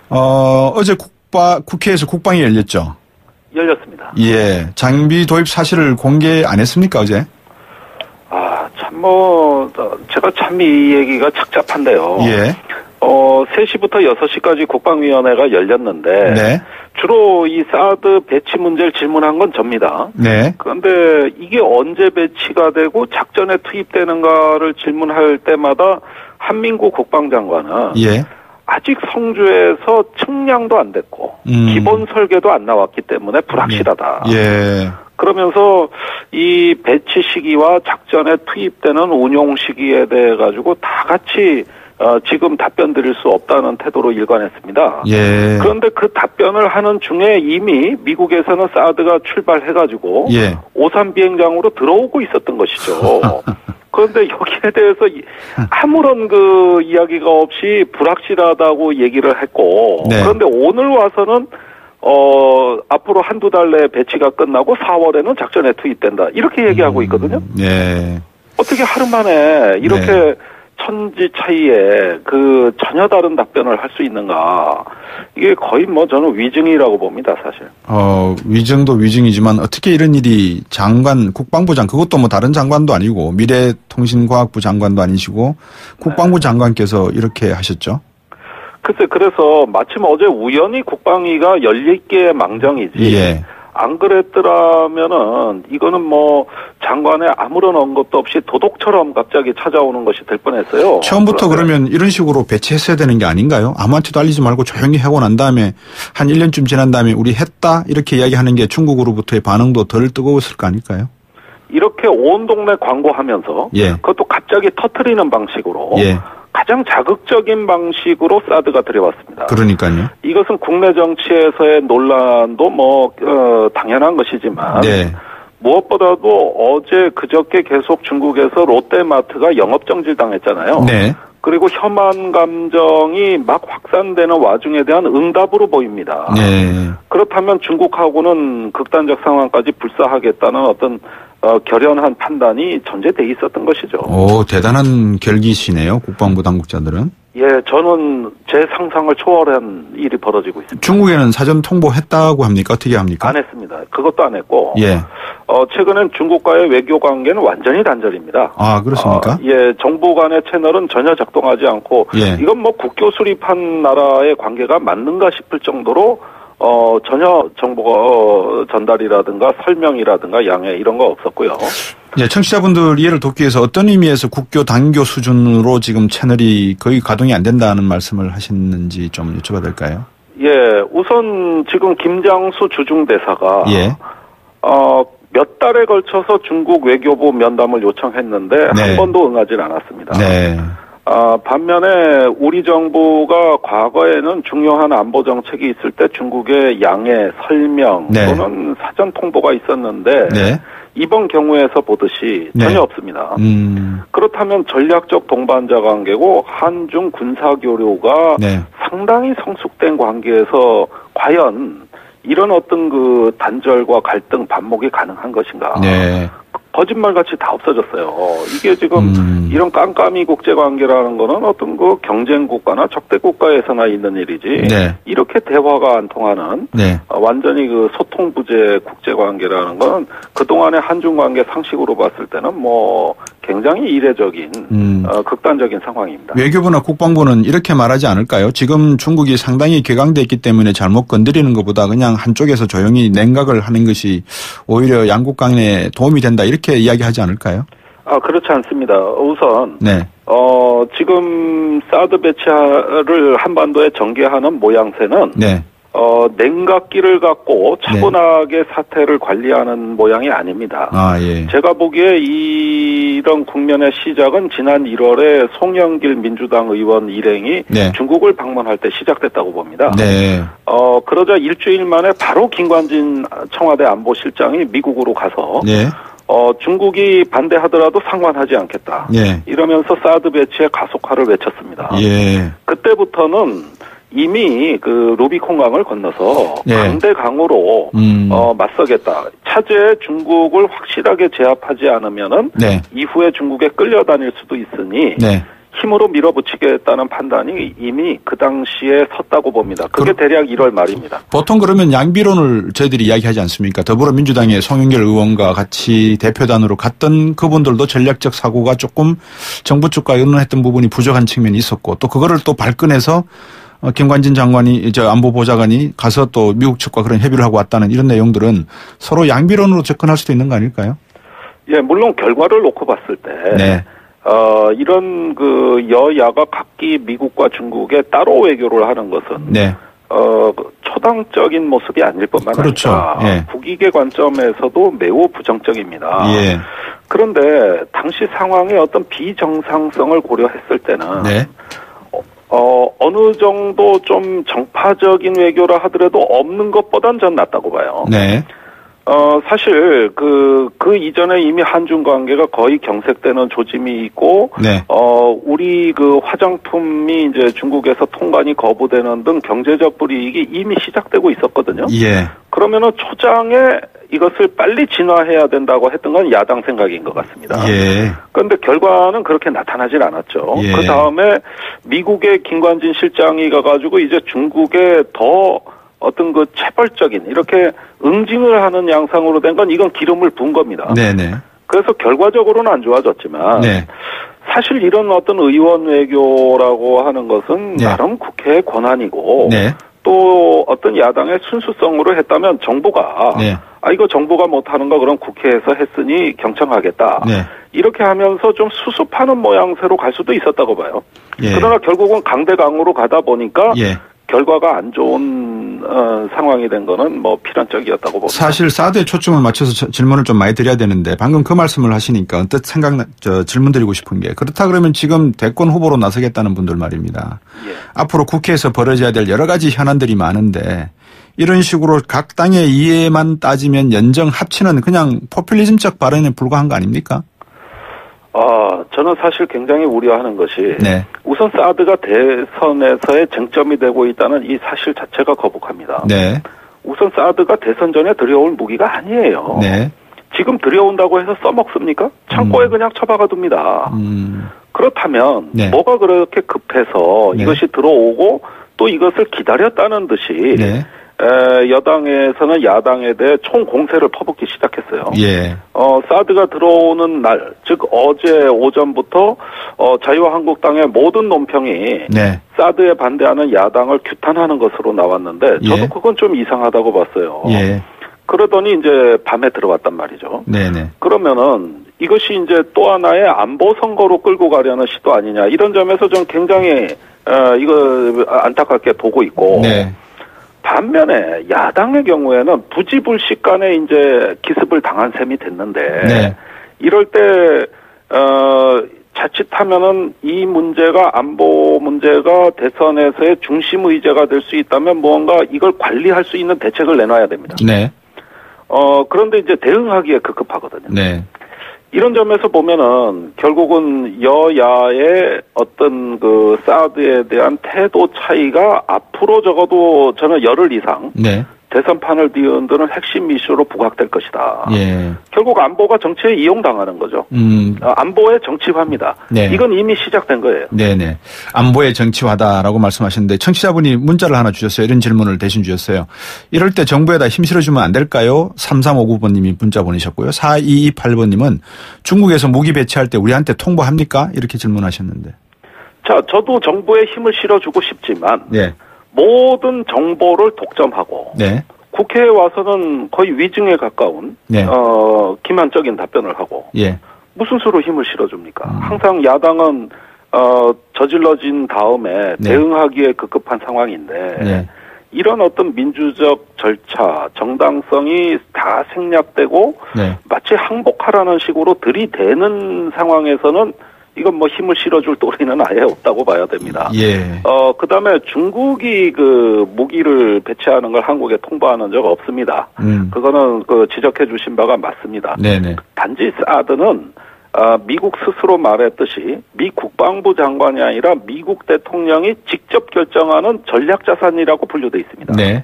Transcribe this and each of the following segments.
어제 국회에서 국방이 열렸죠? 열렸습니다. 예. 장비 도입 사실을 공개 안 했습니까, 어제? 제가 참 이 얘기가 착잡한데요. 예. 3시부터 6시까지 국방위원회가 열렸는데. 네. 주로 이 사드 배치 문제를 질문한 건 접니다. 네. 그런데 이게 언제 배치가 되고 작전에 투입되는가를 질문할 때마다 한민구 국방장관은. 예. 아직 성주에서 측량도 안 됐고 기본 설계도 안 나왔기 때문에 불확실하다. 예. 그러면서 이 배치 시기와 작전에 투입되는 운용 시기에 대해 가지고 다 같이 지금 답변 드릴 수 없다는 태도로 일관했습니다. 예. 그런데 그 답변을 하는 중에 이미 미국에서는 사드가 출발해가지고 예. 오산 비행장으로 들어오고 있었던 것이죠. 그런데 여기에 대해서 아무런 그 이야기가 없이 불확실하다고 얘기를 했고 네. 그런데 오늘 와서는 앞으로 한두 달 내에 배치가 끝나고 4월에는 작전에 투입된다. 이렇게 얘기하고 있거든요. 네. 어떻게 하루 만에 이렇게 네. 천지 차이에 그 전혀 다른 답변을 할 수 있는가. 이게 거의 저는 위증이라고 봅니다, 사실. 위증도 위증이지만 어떻게 이런 일이 국방부 그것도 다른 장관도 아니고 미래통신과학부 장관도 아니시고 국방부 장관께서 이렇게 하셨죠? 글쎄, 그래서 마침 어제 우연히 국방위가 열릴게 망정이지. 예. 안 그랬더라면은 이거는 장관의 아무런 언급도 없이 도둑처럼 갑자기 찾아오는 것이 될 뻔했어요. 처음부터 그러면 이런 식으로 배치했어야 되는 게 아닌가요? 아무한테도 알리지 말고 조용히 하고 난 다음에 한 1년쯤 지난 다음에 우리 했다 이렇게 이야기하는 게 중국으로부터의 반응도 덜 뜨거웠을 거 아닐까요? 이렇게 온 동네 광고하면서 예. 그것도 갑자기 터트리는 방식으로 예. 가장 자극적인 방식으로 사드가 들여왔습니다. 그러니까요. 이것은 국내 정치에서의 논란도 당연한 것이지만 네. 무엇보다도 어제 그저께 계속 중국에서 롯데마트가 영업정지 당했잖아요. 네. 그리고 혐한 감정이 막 확산되는 와중에 대한 응답으로 보입니다. 네. 그렇다면 중국하고는 극단적 상황까지 불사하겠다는 어떤 결연한 판단이 전제돼 있었던 것이죠. 오, 대단한 결기시네요. 국방부 당국자들은. 예, 저는 제 상상을 초월한 일이 벌어지고 있습니다. 중국에는 사전 통보했다고 합니까? 어떻게 합니까? 안 했습니다. 그것도 안 했고. 예. 최근엔 중국과의 외교 관계는 완전히 단절입니다. 아, 그렇습니까? 예, 정부 간의 채널은 전혀 작동하지 않고. 예. 이건 국교 수립한 나라의 관계가 맞는가 싶을 정도로 전혀 정보 전달이라든가 설명이라든가 양해 이런 거 없었고요. 네, 청취자분들 이해를 돕기 위해서 어떤 의미에서 국교 당교 수준으로 지금 채널이 거의 가동이 안 된다는 말씀을 하시는지 좀 여쭤봐도 될까요? 예, 우선 지금 김장수 주중대사가 예. 몇 달에 걸쳐서 중국 외교부 면담을 요청했는데 네. 한 번도 응하지 않았습니다. 네. 반면에 우리 정부가 과거에는 중요한 안보 정책이 있을 때 중국의 양해, 설명 네. 또는 사전 통보가 있었는데 네. 이번 경우에서 보듯이 전혀 네. 없습니다. 그렇다면 전략적 동반자 관계고 한중 군사교류가 네. 상당히 성숙된 관계에서 과연 이런 어떤 그 단절과 갈등, 반목이 가능한 것인가. 네. 거짓말같이 다 없어졌어요. 이게 지금 이런 깜깜이 국제관계라는 거는 어떤 그 경쟁국가나 적대국가에서나 있는 일이지 네. 이렇게 대화가 안 통하는 네. 완전히 그 소통부재 국제관계라는 건 그동안의 한중관계 상식으로 봤을 때는 굉장히 이례적인 극단적인 상황입니다. 외교부나 국방부는 이렇게 말하지 않을까요? 지금 중국이 상당히 격앙돼 있기 때문에 잘못 건드리는 것보다 그냥 한쪽에서 조용히 냉각을 하는 것이 오히려 양국 간에 도움이 된다 이렇게 이야기하지 않을까요? 그렇지 않습니다. 우선 네. 지금 사드 배치를 한반도에 전개하는 모양새는 네. 냉각기를 갖고 차분하게 네. 사태를 관리하는 모양이 아닙니다. 예. 제가 보기에 이런 국면의 시작은 지난 1월에 송영길 민주당 의원 일행이 네. 중국을 방문할 때 시작됐다고 봅니다. 네. 그러자 일주일 만에 바로 김관진 청와대 안보실장이 미국으로 가서 네. 중국이 반대하더라도 상관하지 않겠다. 예. 이러면서 사드 배치의 가속화를 외쳤습니다. 예. 그때부터는 이미 그 루비콘강을 건너서 예. 강대강으로 맞서겠다. 차제에 중국을 확실하게 제압하지 않으면은 네. 이후에 중국에 끌려다닐 수도 있으니 네. 힘으로 밀어붙이겠다는 판단이 이미 그 당시에 섰다고 봅니다. 그게 대략 1월 말입니다. 보통 그러면 양비론을 저희들이 이야기하지 않습니까? 더불어민주당의 송영길 의원과 같이 대표단으로 갔던 그분들도 전략적 사고가 조금 정부 쪽과 의논했던 부분이 부족한 측면이 있었고 또 그거를 또 발끈해서 김관진 장관이 안보보좌관이 가서 또 미국 측과 그런 협의를 하고 왔다는 이런 내용들은 서로 양비론으로 접근할 수도 있는 거 아닐까요? 예, 물론 결과를 놓고 봤을 때 네. 이런 그 여야가 각기 미국과 중국에 따로 외교를 하는 것은 네. 초당적인 모습이 아닐 뿐만 그렇죠. 아니라 예. 국익의 관점에서도 매우 부정적입니다. 예. 그런데 당시 상황의 어떤 비정상성을 고려했을 때는 네. 어느 정도 좀 정파적인 외교라 하더라도 없는 것보단 전 낫다고 봐요. 네. 사실 그 이전에 이미 한중 관계가 거의 경색되는 조짐이 있고, 네. 우리 그 화장품이 이제 중국에서 통관이 거부되는 등 경제적 불이익이 이미 시작되고 있었거든요. 예. 그러면은 초장에 이것을 빨리 진화해야 된다고 했던 건 야당 생각인 것 같습니다. 예. 그런데 결과는 그렇게 나타나질 않았죠. 예. 그 다음에 미국의 김관진 실장이 가가지고 이제 중국에 더 어떤 그 체벌적인 이렇게 응징을 하는 양상으로 된 건 이건 기름을 부은 겁니다. 네네. 그래서 결과적으로는 안 좋아졌지만 네. 사실 이런 어떤 의원 외교라고 하는 것은 네. 나름 국회의 권한이고 네. 또 어떤 야당의 순수성으로 했다면 정부가 네. 이거 정부가 못하는 거 그럼 국회에서 했으니 경청하겠다. 네. 이렇게 하면서 좀 수습하는 모양새로 갈 수도 있었다고 봐요. 예. 그러나 결국은 강대강으로 가다 보니까 예. 결과가 안 좋은 상황이 된 거는 뭐 필연적이었다고 봅니다. 사실 사드에 초점을 맞춰서 질문을 좀 많이 드려야 되는데 방금 그 말씀을 하시니까 언뜻 질문 드리고 싶은 게 그렇다 그러면 지금 대권 후보로 나서겠다는 분들 말입니다. 예. 앞으로 국회에서 벌어져야 될 여러 가지 현안들이 많은데 이런 식으로 각 당의 이해만 따지면 연정 합치는 그냥 포퓰리즘적 발언에 불과한 거 아닙니까? 저는 사실 굉장히 우려하는 것이 네. 우선 사드가 대선에서의 쟁점이 되고 있다는 이 사실 자체가 거북합니다. 네. 우선 사드가 대선 전에 들여올 무기가 아니에요. 네. 지금 들여온다고 해서 써먹습니까? 창고에 그냥 처박아둡니다. 그렇다면 네. 뭐가 그렇게 급해서 네. 이것이 들어오고 또 이것을 기다렸다는 듯이 네. 여당에서는 야당에 대해 총 공세를 퍼붓기 시작했어요. 예. 사드가 들어오는 날, 즉 어제 오전부터 자유한국당의 모든 논평이 네. 사드에 반대하는 야당을 규탄하는 것으로 나왔는데 저도 예. 그건 좀 이상하다고 봤어요. 예. 그러더니 이제 밤에 들어왔단 말이죠. 네네. 그러면은 이것이 이제 또 하나의 안보 선거로 끌고 가려는 시도 아니냐 이런 점에서 좀 굉장히 이거 안타깝게 보고 있고. 네. 반면에 야당의 경우에는 부지불식간에 이제 기습을 당한 셈이 됐는데 네. 이럴 때 자칫하면은 이 문제가 안보 문제가 대선에서의 중심 의제가 될 수 있다면 무언가 이걸 관리할 수 있는 대책을 내놔야 됩니다. 네. 그런데 이제 대응하기에 급급하거든요. 네. 이런 점에서 보면은 결국은 여야의 어떤 그 사드에 대한 태도 차이가 앞으로 적어도 저는 열흘 이상 네. 대선판을 뒤흔드는 핵심 이슈로 부각될 것이다. 예. 결국 안보가 정치에 이용당하는 거죠. 안보의 정치화입니다. 네. 이건 이미 시작된 거예요. 네네. 안보의 정치화다라고 말씀하셨는데 청취자분이 문자를 하나 주셨어요. 이런 질문을 대신 주셨어요. 이럴 때 정부에다 힘 실어주면 안 될까요? 3359번님이 문자 보내셨고요. 4228번님은 중국에서 무기 배치할 때 우리한테 통보합니까? 이렇게 질문하셨는데. 자, 저도 정부에 힘을 실어주고 싶지만 네. 모든 정보를 독점하고 네. 국회에 와서는 거의 위증에 가까운 네. 기만적인 답변을 하고 예. 무슨 수로 힘을 실어줍니까? 항상 야당은 저질러진 다음에 네. 대응하기에 급급한 상황인데 네. 이런 어떤 민주적 절차, 정당성이 다 생략되고 네. 마치 항복하라는 식으로 들이대는 상황에서는 이건 뭐 힘을 실어줄 도리는 아예 없다고 봐야 됩니다. 예. 그다음에 중국이 그 무기를 배치하는 걸 한국에 통보하는 적 없습니다. 그거는 그 지적해 주신 바가 맞습니다. 네네. 단지 사드는 미국 스스로 말했듯이 미 국방부 장관이 아니라 미국 대통령이 직접 결정하는 전략자산이라고 분류돼 있습니다. 네.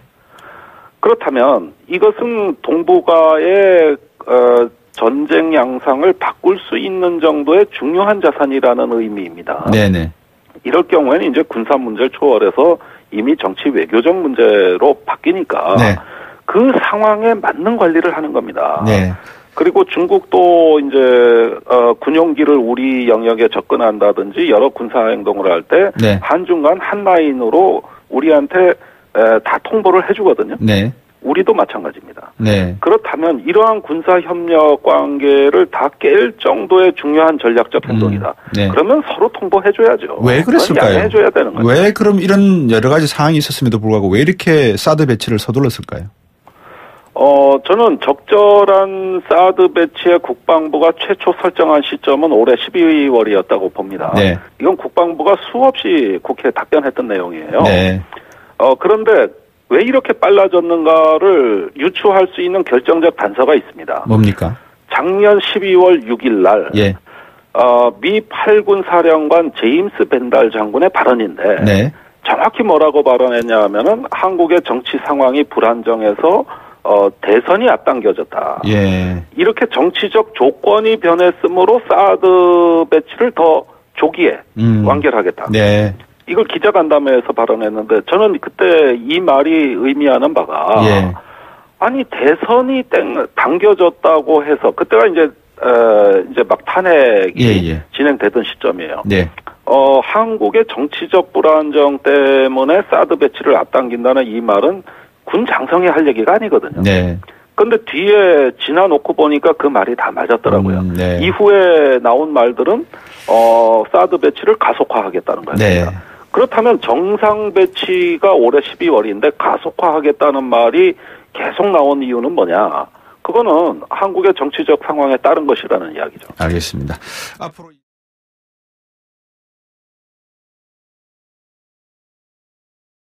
그렇다면 이것은 동북아의 전쟁 양상을 바꿀 수 있는 정도의 중요한 자산이라는 의미입니다. 네네. 이럴 경우에는 이제 군사 문제를 초월해서 이미 정치 외교적 문제로 바뀌니까 네. 그 상황에 맞는 관리를 하는 겁니다. 네. 그리고 중국도 이제 군용기를 우리 영역에 접근한다든지 여러 군사 행동을 할 때 네. 한중간 한 라인으로 우리한테 다 통보를 해주거든요. 네. 우리도 마찬가지입니다. 네. 그렇다면 이러한 군사 협력 관계를 다 깰 정도의 중요한 전략적 행동이다. 네. 그러면 서로 통보해줘야죠. 왜 그랬을까요? 해줘야 되는 거죠. 왜 그럼 이런 여러 가지 상황이 있었음에도 불구하고 왜 이렇게 사드 배치를 서둘렀을까요? 저는 적절한 사드 배치의 국방부가 최초 설정한 시점은 올해 12월이었다고 봅니다. 네. 이건 국방부가 수없이 국회에 답변했던 내용이에요. 네. 그런데 왜 이렇게 빨라졌는가를 유추할 수 있는 결정적 단서가 있습니다. 뭡니까? 작년 12월 6일 날 예. 미 8군 사령관 제임스 벤달 장군의 발언인데 네. 정확히 뭐라고 발언했냐 하면은 한국의 정치 상황이 불안정해서 대선이 앞당겨졌다. 예. 이렇게 정치적 조건이 변했으므로 사드 배치를 더 조기에 완결하겠다. 네. 이걸 기자간담회에서 발언했는데 저는 그때 이 말이 의미하는 바가 예. 아니 대선이 당겨졌다고 해서 그때가 이제 막 탄핵이 예. 진행되던 시점이에요. 네. 한국의 정치적 불안정 때문에 사드 배치를 앞당긴다는 이 말은 군 장성이 할 얘기가 아니거든요. 네. 근데 뒤에 지나놓고 보니까 그 말이 다 맞았더라고요. 네. 이후에 나온 말들은 사드 배치를 가속화하겠다는 거예요. 네. 그렇다면 정상 배치가 올해 12월인데 가속화하겠다는 말이 계속 나온 이유는 뭐냐? 그거는 한국의 정치적 상황에 따른 것이라는 이야기죠. 알겠습니다. 앞으로